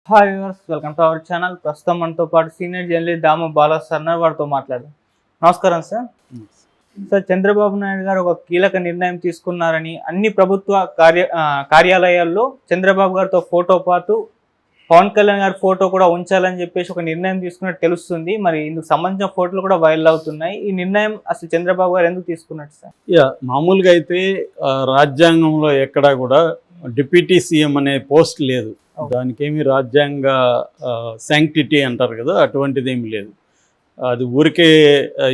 Hi viewers, welcome to our channel. ప్రస్తుతం మనతో పాటు సీనియర్ జర్నలిస్ట్ దాము బాలా సార్ వారితో మాట్లాడదాం. నమస్కారం సార్. సార్, చంద్రబాబు నాయుడు గారు ఒక కీలక నిర్ణయం తీసుకున్నారని అన్ని ప్రభుత్వ కార్యాలయాల్లో చంద్రబాబు గారితో ఫోటో పాటు పవన్ కళ్యాణ్ గారి ఫోటో కూడా ఉంచాలని చెప్పేసి ఒక నిర్ణయం తీసుకున్నట్టు తెలుస్తుంది. మరి ఇందుకు సంబంధించిన ఫోటోలు కూడా వైరల్ అవుతున్నాయి. ఈ నిర్ణయం అసలు చంద్రబాబు గారు ఎందుకు తీసుకున్నట్టు సార్? మామూలుగా అయితే రాజ్యాంగంలో ఎక్కడా కూడా డిప్యూటీ సీఎం అనే పోస్ట్ లేదు. దానికేమి రాజ్యాంగ శాంక్టిటీ అంటారు కదా, అటువంటిది ఏమి లేదు. అది ఊరికే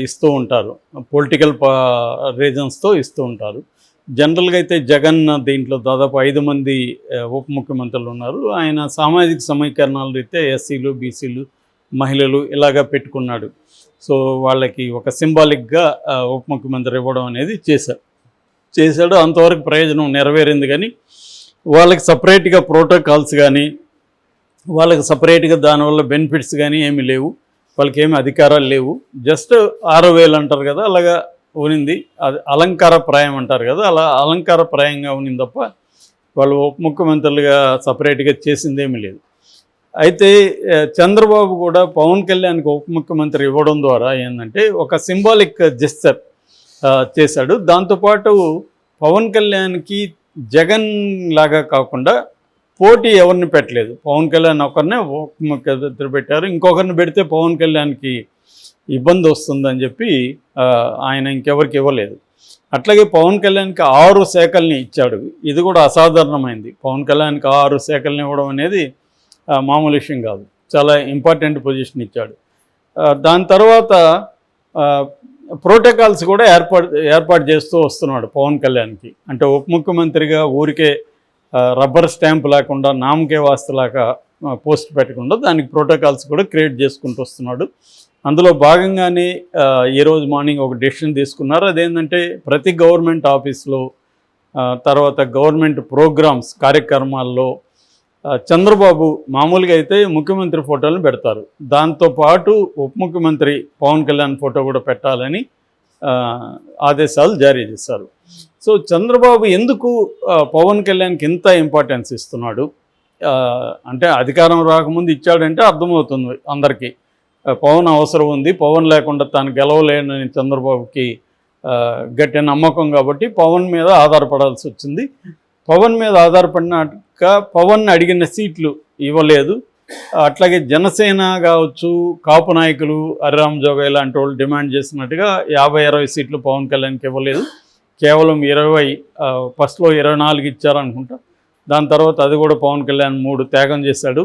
ఇస్తూ ఉంటారు, పొలిటికల్ రీజన్స్తో ఇస్తూ ఉంటారు. జనరల్గా అయితే జగన్ దీంట్లో దాదాపు 5 మంది ఉప ముఖ్యమంత్రులు ఉన్నారు. ఆయన సామాజిక సమీకరణాలు అయితే ఎస్సీలు, బీసీలు, మహిళలు ఇలాగా పెట్టుకున్నాడు. సో వాళ్ళకి ఒక సింబాలిక్గా ఉప ముఖ్యమంత్రి ఇవ్వడం అనేది చేశాడు. అంతవరకు ప్రయోజనం నెరవేరింది. కానీ వాళ్ళకి సపరేట్గా ప్రోటోకాల్స్ కానీ, వాళ్ళకి సపరేట్గా దానివల్ల బెనిఫిట్స్ కానీ ఏమీ లేవు. వాళ్ళకి ఏమి అధికారాలు లేవు. జస్ట్ 6,000 అంటారు కదా, అలాగా ఉనింది. అది అలంకారప్రాయం అంటారు కదా, అలా అలంకారప్రాయంగా ఉనింది తప్ప వాళ్ళు ఉప ముఖ్యమంత్రులుగా సపరేట్గా చేసిందేమీ లేదు. అయితే చంద్రబాబు కూడా పవన్ కళ్యాణ్కి ఉప ముఖ్యమంత్రి ఇవ్వడం ద్వారా ఏంటంటే ఒక సింబాలిక్ జెస్చర్ చేశాడు. దాంతోపాటు పవన్ కళ్యాణ్కి జగన్ లాగా కాకుండా పోటీ ఎవరిని పెట్టలేదు. పవన్ కళ్యాణ్ ఒకరినే ముఖ్యమంత్రి పెట్టారు. ఇంకొకరిని పెడితే పవన్ కళ్యాణ్కి ఇబ్బంది వస్తుందని చెప్పి ఆయన ఇంకెవరికి ఇవ్వలేదు. అట్లాగే పవన్ కళ్యాణ్కి 6 శాఖల్ని ఇచ్చాడు. ఇది కూడా అసాధారణమైంది. పవన్ కళ్యాణ్కి 6 శాఖల్ని ఇవ్వడం అనేది మామూలు విషయం కాదు. చాలా ఇంపార్టెంట్ పొజిషన్ ఇచ్చాడు. దాని తర్వాత ప్రోటోకాల్స్ కూడా ఏర్పాటు చేస్తూ వస్తున్నాడు పవన్ కళ్యాణ్కి. అంటే ఉప ముఖ్యమంత్రిగా ఊరికే రబ్బర్ స్టాంప్ లేకుండా, నామకే వాస్తులాగా పోస్ట్ పెట్టకుండా దానికి ప్రోటోకాల్స్ కూడా క్రియేట్ చేసుకుంటూ వస్తున్నాడు. అందులో భాగంగానే ఈరోజు మార్నింగ్ ఒక డెసిషన్ తీసుకున్నారు. అదేంటంటే ప్రతి గవర్నమెంట్ ఆఫీస్లో, తర్వాత గవర్నమెంట్ ప్రోగ్రామ్స్ కార్యక్రమాల్లో చంద్రబాబు మామూలుగా అయితే ముఖ్యమంత్రి ఫోటోలను పెడతారు. దాంతోపాటు ఉప ముఖ్యమంత్రి పవన్ కళ్యాణ్ ఫోటో కూడా పెట్టాలని ఆదేశాలు జారీ చేశారు. సో చంద్రబాబు ఎందుకు పవన్ కళ్యాణ్కి ఇంత ఇంపార్టెన్స్ ఇస్తున్నాడు అంటే, అధికారం రాకముందు ఇచ్చాడంటే అర్థమవుతుంది అందరికీ. పవన్ అవసరం ఉంది, పవన్ లేకుండా తాను గెలవలేనని చంద్రబాబుకి గట్టి నమ్మకం కాబట్టి పవన్ మీద ఆధారపడాల్సి వచ్చింది. పవన్ మీద ఆధారపడినాక పవన్ అడిగిన సీట్లు ఇవ్వలేదు. అట్లాగే జనసేన కావచ్చు, కాపు నాయకులు హరిరామ్ జోగయ్య లాంటి వాళ్ళు డిమాండ్ చేసినట్టుగా 50-60 సీట్లు పవన్ కళ్యాణ్కి ఇవ్వలేదు. కేవలం 20, ఫస్ట్లో 24 ఇచ్చారనుకుంటా. దాని తర్వాత అది కూడా పవన్ కళ్యాణ్ 3 త్యాగం చేశాడు.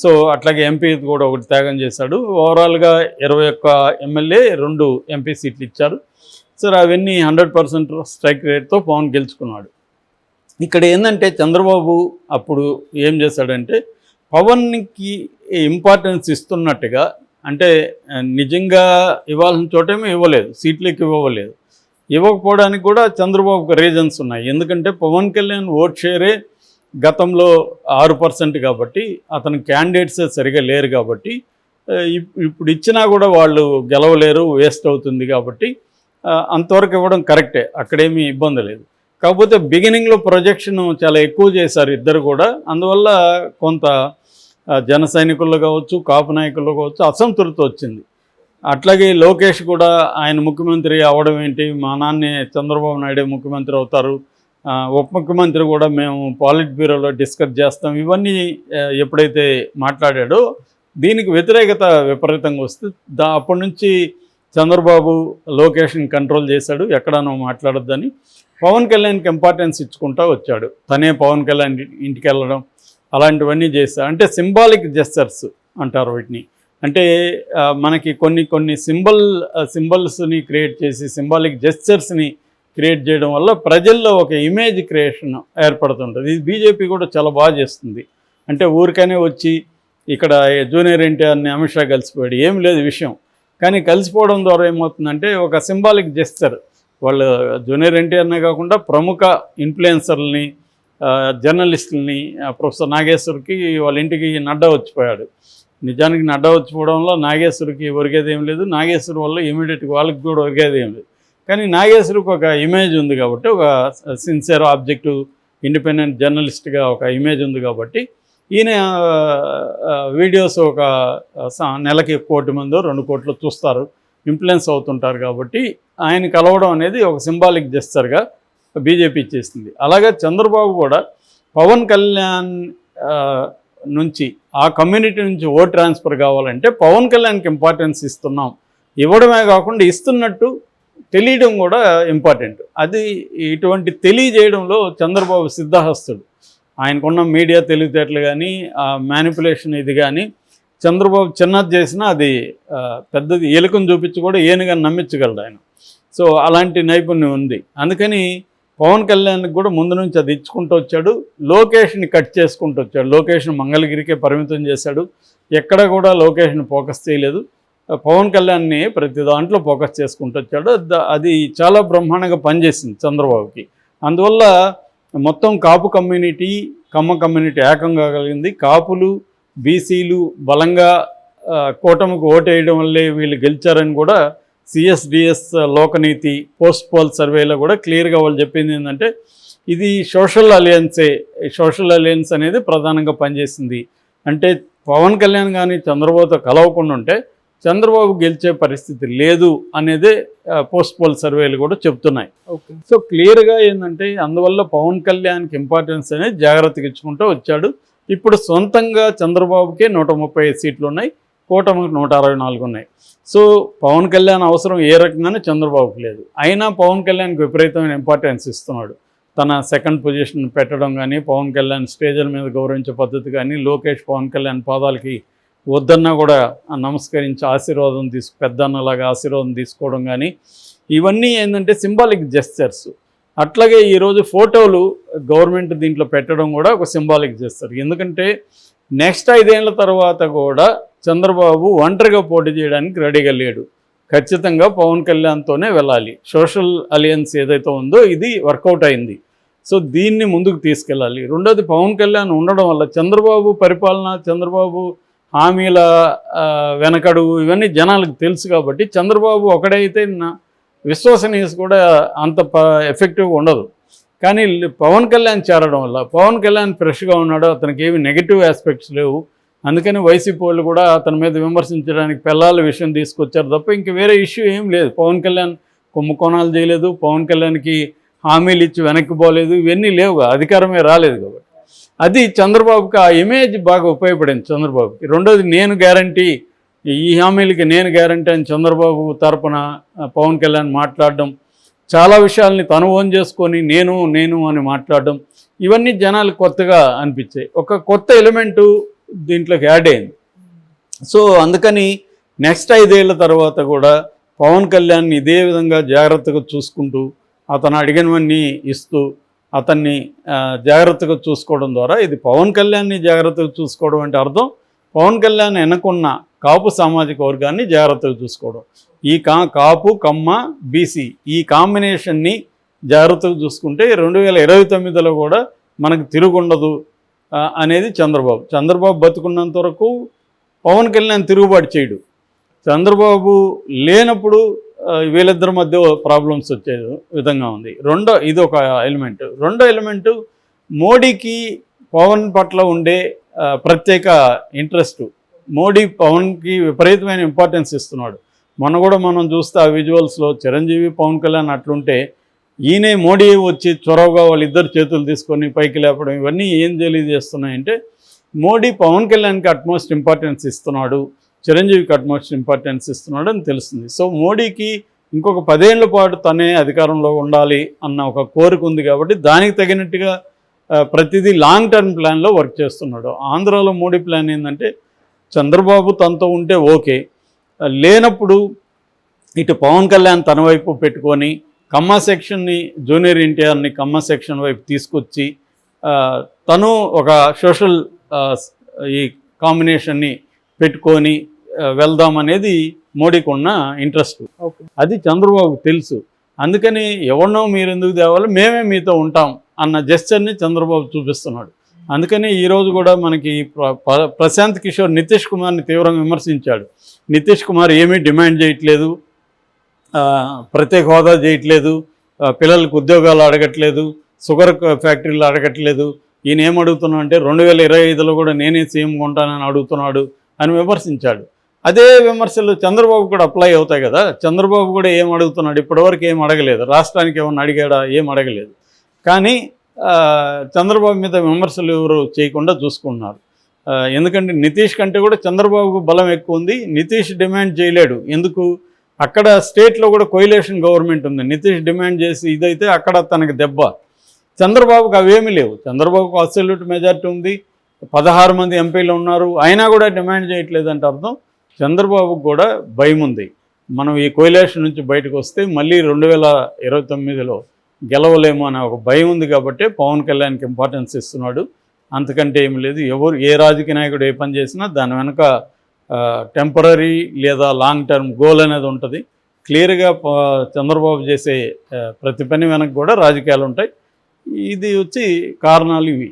సో అట్లాగే ఎంపీ కూడా 1 త్యాగం చేశాడు. ఓవరాల్గా 21 ఎమ్మెల్యే, 2 ఎంపీ సీట్లు ఇచ్చారు. సరే, అవన్నీ 100% స్ట్రైక్ రేట్తో పవన్ గెలుచుకున్నాడు. ఇక్కడ ఏంటంటే చంద్రబాబు అప్పుడు ఏం చేశాడంటే, పవన్కి ఇంపార్టెన్స్ ఇస్తున్నట్టుగా, అంటే నిజంగా ఇవ్వాల్సిన చోటేమో ఇవ్వలేదు, సీట్లకి ఇవ్వలేదు. ఇవ్వకపోవడానికి కూడా చంద్రబాబుకు రీజన్స్ ఉన్నాయి. ఎందుకంటే పవన్ కళ్యాణ్ ఓట్ షేరే గతంలో 6% కాబట్టి, అతని క్యాండిడేట్సే సరిగా లేరు కాబట్టి, ఇప్పుడు ఇచ్చినా కూడా వాళ్ళు గెలవలేరు, వేస్ట్ అవుతుంది కాబట్టి అంతవరకు ఇవ్వడం కరెక్టే, అక్కడేమీ ఇబ్బంది లేదు. కాకపోతే బిగినింగ్లో ప్రొజెక్షన్ చాలా ఎక్కువ చేశారు ఇద్దరు కూడా. అందువల్ల కొంత జన సైనికుల్లో కావచ్చు, కాపు నాయకుల్లో కావచ్చు అసంతృప్తి వచ్చింది. అట్లాగే లోకేష్ కూడా ఆయన ముఖ్యమంత్రి అవడం ఏంటి, మా నాన్నే చంద్రబాబు నాయుడే ముఖ్యమంత్రి అవుతారు, ఉప ముఖ్యమంత్రి కూడా మేము పాలిట్ బ్యూరోలో డిస్కస్ చేస్తాం, ఇవన్నీ ఎప్పుడైతే మాట్లాడాడో దీనికి వ్యతిరేకత విపరీతంగా వస్తే అప్పటి నుంచి చంద్రబాబు లోకేష్ని కంట్రోల్ చేశాడు. ఎక్కడనో మాట్లాడొద్దని పవన్ కళ్యాణ్కి ఇంపార్టెన్స్ ఇచ్చుకుంటూ వచ్చాడు. తనే పవన్ కళ్యాణ్ ఇంటికి వెళ్ళడం అలాంటివన్నీ చేశాడు. అంటే సింబాలిక్ జెస్చర్స్ అంటారు వీటిని. అంటే మనకి కొన్ని సింబల్స్ని క్రియేట్ చేసి, సింబాలిక్ జెస్చర్స్ని క్రియేట్ చేయడం వల్ల ప్రజల్లో ఒక ఇమేజ్ క్రియేషన్ ఏర్పడుతుంటుంది. ఇది బీజేపీ కూడా చాలా బాగా చేస్తుంది. అంటే ఊరికనే వచ్చి ఇక్కడ జూనియర్ ఎన్టీఆర్ని అమిత్ షా కలిసిపోయాడు, ఏం లేదు విషయం. కానీ కలిసిపోవడం ద్వారా ఏమవుతుందంటే ఒక సింబాలిక్ జెస్చర్. వాళ్ళు జూనియర్ ఎన్టీఆర్నే కాకుండా ప్రముఖ ఇన్ఫ్లుయెన్సర్లని, జర్నలిస్టులని, ప్రొఫెసర్ నాగేశ్వర్కి వాళ్ళ ఇంటికి నడ్డా వచ్చిపోయాడు. నిజానికి నడ్డా వచ్చిపోవడంలో నాగేశ్వరికి ఒరిగేది ఏం లేదు, నాగేశ్వర్ వల్ల ఇమీడియట్గా వాళ్ళకి కూడా ఒరిగేది ఏం లేదు. కానీ నాగేశ్వరికి ఒక ఇమేజ్ ఉంది కాబట్టి, ఒక సిన్సియర్ ఆబ్జెక్టివ్ ఇండిపెండెంట్ జర్నలిస్ట్గా ఒక ఇమేజ్ ఉంది కాబట్టి ఈయన వీడియోస్ ఒక నెలకి 1 కోటి మందో 2 కోట్లు చూస్తారు, ఇన్ఫ్లుయెన్స్ అవుతుంటారు. కాబట్టి ఆయన కలవడం అనేది ఒక సింబాలిక్ జెస్చర్గా బీజేపీ చేసింది. అలాగే చంద్రబాబు కూడా పవన్ కళ్యాణ్ నుంచి, ఆ కమ్యూనిటీ నుంచి ఓట్ ట్రాన్స్ఫర్ కావాలంటే పవన్ కళ్యాణ్కి ఇంపార్టెన్స్ ఇస్తున్నాం, ఇవ్వడమే కాకుండా ఇస్తున్నట్టు తెలియడం కూడా ఇంపార్టెంట్. అది ఇటువంటి తెలియజేయడంలో చంద్రబాబు సిద్ధహస్తుడు. ఆయనకున్న మీడియా తెలివితేటలు కానీ, ఆ మ్యానిపులేషన్ ఇది కానీ చంద్రబాబు చిన్నది చేసినా అది పెద్దది ఎలుకను చూపించి కూడా ఏనుగని నమ్మించగలడు ఆయన. సో అలాంటి నైపుణ్యం ఉంది. అందుకని పవన్ కళ్యాణ్కి కూడా ముందు నుంచి అది ఇచ్చుకుంటూ వచ్చాడు. లోకేష్ని కట్ చేసుకుంటూ వచ్చాడు. లోకేష్ని మంగళగిరికే పరిమితం చేశాడు. ఎక్కడ కూడా లోకేష్ని ఫోకస్ చేయలేదు. పవన్ కళ్యాణ్ని ప్రతి దాంట్లో ఫోకస్ చేసుకుంటూ వచ్చాడు. అది చాలా బ్రహ్మాండంగా పనిచేసింది చంద్రబాబుకి. అందువల్ల మొత్తం కాపు కమ్యూనిటీ, కమ్మ కమ్యూనిటీ ఏకం కాగలిగింది. కాపులు, బీసీలు బలంగా కూటమికి ఓటేయడం వల్లే వీళ్ళు గెలిచారని కూడా సిఎస్డిఎస్ లోకనీతి పోస్ట్ పోల్ సర్వేలో కూడా క్లియర్గా వాళ్ళు చెప్పింది ఏంటంటే ఇది సోషల్ అలయన్సే. సోషల్ అలయన్స్ అనేది ప్రధానంగా పనిచేసింది. అంటే పవన్ కళ్యాణ్ కానీ చంద్రబాబుతో కలవకుండా ఉంటే చంద్రబాబు గెలిచే పరిస్థితి లేదు అనేదే పోస్ట్ పోల్ సర్వేలు కూడా చెప్తున్నాయి. సో క్లియర్గా ఏంటంటే అందువల్ల పవన్ కళ్యాణ్కి ఇంపార్టెన్స్ అనేది జాగ్రత్తగా ఇచ్చుకుంటూ వచ్చాడు. ఇప్పుడు సొంతంగా చంద్రబాబుకే 135 సీట్లు ఉన్నాయి, కూటమికి 164 ఉన్నాయి. సో పవన్ కళ్యాణ్ అవసరం ఏ రకంగానే చంద్రబాబుకి లేదు. అయినా పవన్ కళ్యాణ్కి విపరీతమైన ఇంపార్టెన్స్ ఇస్తున్నాడు. తన సెకండ్ పొజిషన్ పెట్టడం కానీ, పవన్ కళ్యాణ్ స్టేజ్ల మీద గౌరవించే పద్ధతి కానీ, లోకేష్ పవన్ కళ్యాణ్ పాదాలకి వద్దన్నా కూడా నమస్కరించి ఆశీర్వాదం పెద్దన్నలాగా ఆశీర్వాదం తీసుకోవడం కానీ, ఇవన్నీ ఏంటంటే సింబాలిక్ జెస్చర్స్. అట్లాగే ఈరోజు ఫోటోలు గవర్నమెంట్ దీంట్లో పెట్టడం కూడా ఒక సింబాలిక్ జెస్చర్. ఎందుకంటే నెక్స్ట్ 5 ఏళ్ల తర్వాత కూడా చంద్రబాబు ఒంటరిగా పోటీ చేయడానికి రెడీగా లేడు. ఖచ్చితంగా పవన్ కళ్యాణ్తోనే వెళ్ళాలి. సోషల్ అలయన్స్ ఏదైతే ఉందో ఇది వర్కౌట్ అయింది. సో దీన్ని ముందుకు తీసుకెళ్ళాలి. రెండోది పవన్ కళ్యాణ్ ఉండడం వల్ల చంద్రబాబు పరిపాలన, చంద్రబాబు హామీల వెనకడు ఇవన్నీ జనాలకు తెలుసు. కాబట్టి చంద్రబాబు ఒకడైతే విశ్వసనీయత కూడా అంత ఎఫెక్టివ్గా ఉండదు. కానీ పవన్ కళ్యాణ్ చేరడం వల్ల పవన్ కళ్యాణ్ ఫ్రెష్గా ఉన్నాడు, అతనికి ఏమి నెగిటివ్ ఆస్పెక్ట్స్ లేవు. అందుకని వైసీపీ వాళ్ళు కూడా అతని మీద విమర్శించడానికి పిల్లల విషయం తీసుకొచ్చారు తప్ప ఇంక వేరే ఇష్యూ ఏం లేదు. పవన్ కళ్యాణ్ కుంభకోణాలు చేయలేదు, పవన్ కళ్యాణ్కి హామీలు ఇచ్చి వెనక్కి పోలేదు, ఇవన్నీ లేవు, అధికారమే రాలేదు. కాబట్టి అది చంద్రబాబుకి ఆ ఇమేజ్ బాగా ఉపయోగపడింది చంద్రబాబుకి. రెండోది నేను గ్యారంటీ, ఈ హామీలకి నేను గ్యారంటీ అని చంద్రబాబు తరపున పవన్ కళ్యాణ్ మాట్లాడడం, చాలా విషయాల్ని తను ఓన్ చేసుకొని నేను అని మాట్లాడడం, ఇవన్నీ జనాలకు కొత్తగా అనిపించాయి. ఒక కొత్త ఎలిమెంటు దీంట్లోకి యాడ్ అయింది. సో అందుకని నెక్స్ట్ 5 ఏళ్ల తర్వాత కూడా పవన్ కళ్యాణ్ ఇదే విధంగా జాగ్రత్తగా చూసుకుంటూ, అతను అడిగినవన్నీ ఇస్తూ, అతన్ని జాగ్రత్తగా చూసుకోవడం ద్వారా ఇది పవన్ కళ్యాణ్ని జాగ్రత్తగా చూసుకోవడం అంటే అర్థం పవన్ కళ్యాణ్ వెనకున్న కాపు సామాజిక వర్గాన్ని జాగ్రత్తగా చూసుకోవడం. ఈ కాపు, కమ్మ, బీసీ ఈ కాంబినేషన్ని జాగ్రత్తగా చూసుకుంటే 2029లో కూడా మనకు తిరుగుండదు అనేది చంద్రబాబు బతుకున్నంత వరకు పవన్ కళ్యాణ్ తిరుగుబాటు చేయడు. చంద్రబాబు లేనప్పుడు వీళ్ళిద్దరి మధ్య ప్రాబ్లమ్స్ వచ్చే విధంగా ఉంది. ఇది ఒక ఎలిమెంట్. రెండో ఎలిమెంటు మోడీకి పవన్ పట్ల ఉండే ప్రత్యేక ఇంట్రెస్ట్. మోడీ పవన్కి విపరీతమైన ఇంపార్టెన్స్ ఇస్తున్నాడు. మొన్న కూడా మనం చూస్తే ఆ విజువల్స్లో చిరంజీవి పవన్ కళ్యాణ్ అట్లుంటే ఈయనే మోడీ వచ్చి చొరవగా వాళ్ళిద్దరు చేతులు తీసుకొని పైకి లేపడం, ఇవన్నీ ఏం తెలియజేస్తున్నాయంటే మోడీ పవన్ కళ్యాణ్కి అట్మోస్ట్ ఇంపార్టెన్స్ ఇస్తున్నాడు, చిరంజీవికి అట్మోస్ట్ ఇంపార్టెన్స్ ఇస్తున్నాడు అని తెలుస్తుంది. సో మోడీకి ఇంకొక 10 ఏళ్ల పాటు తనే అధికారంలో ఉండాలి అన్న ఒక కోరిక ఉంది. కాబట్టి దానికి తగినట్టుగా ప్రతిదీ లాంగ్ టర్మ్ ప్లాన్లో వర్క్ చేస్తున్నాడు. ఆంధ్రాలో మోడీ ప్లాన్ ఏంటంటే చంద్రబాబు తనతో ఉంటే ఓకే, లేనప్పుడు ఇటు పవన్ కళ్యాణ్ తన వైపు పెట్టుకొని కమ్మ సెక్షన్ని, జూనియర్ ఎన్టీఆర్ని కమ్మ సెక్షన్ వైపు తీసుకొచ్చి తను ఒక సోషల్ ఈ కాంబినేషన్ని పెట్టుకొని వెళ్దామనేది మోడీకి ఉన్న ఇంట్రెస్ట్. అది చంద్రబాబుకు తెలుసు. అందుకని ఎవరినో మీరు ఎందుకు తేవాలి, మేమే మీతో ఉంటాం అన్న జెస్చర్ని చంద్రబాబు చూపిస్తున్నాడు. అందుకని ఈరోజు కూడా మనకి ప్రశాంత్ కిషోర్ నితీష్ కుమార్ని తీవ్రంగా విమర్శించాడు. నితీష్ కుమార్ ఏమీ డిమాండ్ చేయట్లేదు, ప్రత్యేక హోదా చేయట్లేదు, పిల్లలకు ఉద్యోగాలు అడగట్లేదు, షుగర్ ఫ్యాక్టరీలు అడగట్లేదు, ఈయన ఏమడుగుతున్నా అంటే 2025లో కూడా నేనే సీఎం ఉంటానని అడుగుతున్నాడు అని విమర్శించాడు. అదే విమర్శలు చంద్రబాబు కూడా అప్లై అవుతాయి కదా. చంద్రబాబు కూడా ఏం అడుగుతున్నాడు, ఇప్పటివరకు ఏం అడగలేదు. రాష్ట్రానికి ఏమన్నా అడిగాడా, ఏం అడగలేదు. కానీ చంద్రబాబు మీద విమర్శలు ఎవరు చేయకుండా చూసుకుంటున్నారు. ఎందుకంటే నితీష్ కంటే కూడా చంద్రబాబుకు బలం ఎక్కువ ఉంది. నితీష్ డిమాండ్ చేయలేడు. ఎందుకు, అక్కడ స్టేట్లో కూడా కొయిలేషన్ గవర్నమెంట్ ఉంది. నితీష్ డిమాండ్ చేసి ఇదైతే అక్కడ తనకు దెబ్బ. చంద్రబాబుకు అవేమీ లేవు. చంద్రబాబుకు అబ్సల్యూట్ మెజార్టీ ఉంది, 16 మంది ఎంపీలు ఉన్నారు. అయినా కూడా డిమాండ్ చేయట్లేదంటే అర్థం చంద్రబాబుకు కూడా భయం ఉంది. మనం ఈ కొయిలేషన్ నుంచి బయటకు వస్తే మళ్ళీ 2029లో గెలవలేము అనే ఒక భయం ఉంది. కాబట్టి పవన్ కళ్యాణ్కి ఇంపార్టెన్స్ ఇస్తున్నాడు. అంతకంటే ఏమి లేదు. ఏ రాజకీయ నాయకుడు ఏ పని చేసినా దాని వెనక టెంపరీ లేదా లాంగ్ టర్మ్ గోల్ అనేది ఉంటుంది. క్లియర్గా చంద్రబాబు చేసే ప్రతి పని వెనక కూడా రాజకీయాలు ఉంటాయి. ఇది వచ్చి కారణాలు ఇవి.